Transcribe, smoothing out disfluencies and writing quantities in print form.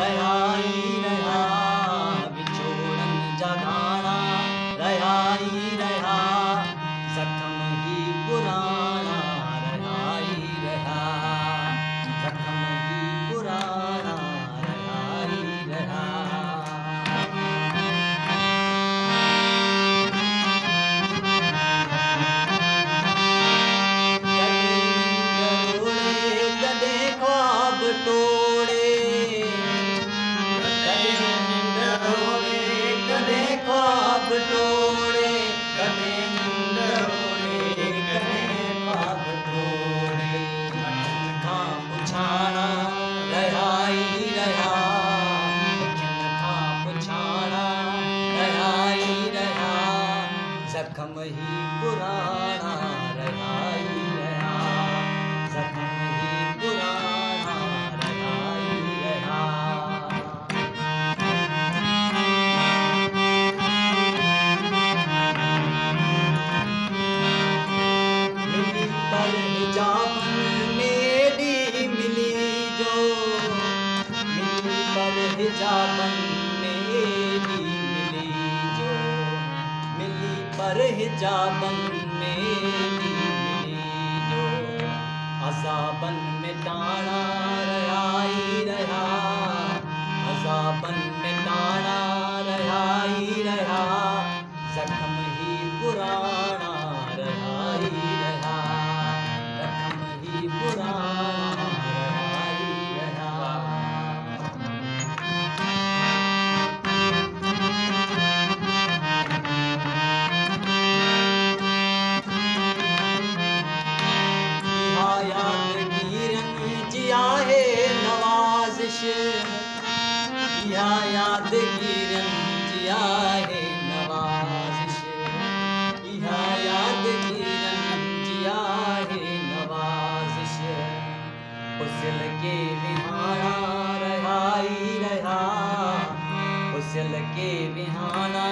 रहाई रहा विछोड़न जगाना रहाई रहा जख्म ही पुराना रहाई रहा जख्म ही पुराना रहाई रहा तोड़े कदे नींद रोड़े कदे ख्वाब तोड़े कदे नींद रोड़े कदे ख्वाब तोड़े था पुछाना रहाई रहा था पुछाना रहाई रहा जख्म ही पुराना रहाई रहा जख्म ही पुराना पर हिजाबन मेरी मिली जो मिली पर हिजाबन मेरी मिली जो मिली पर हिजाबन मेरी मिली जो अज़ाबन में टाना रहाई रहा अज़ाबन में टाना रहाई रहा जख्म ही पुराना रहाई रहा पुराना रहाई रहा यादगीरन जिया है नवाजिश यादगीरन जिया है नवाजिश यादगीरन जिया है नवाजिश उसल के विहाना रहाई रहा उसल के विहाना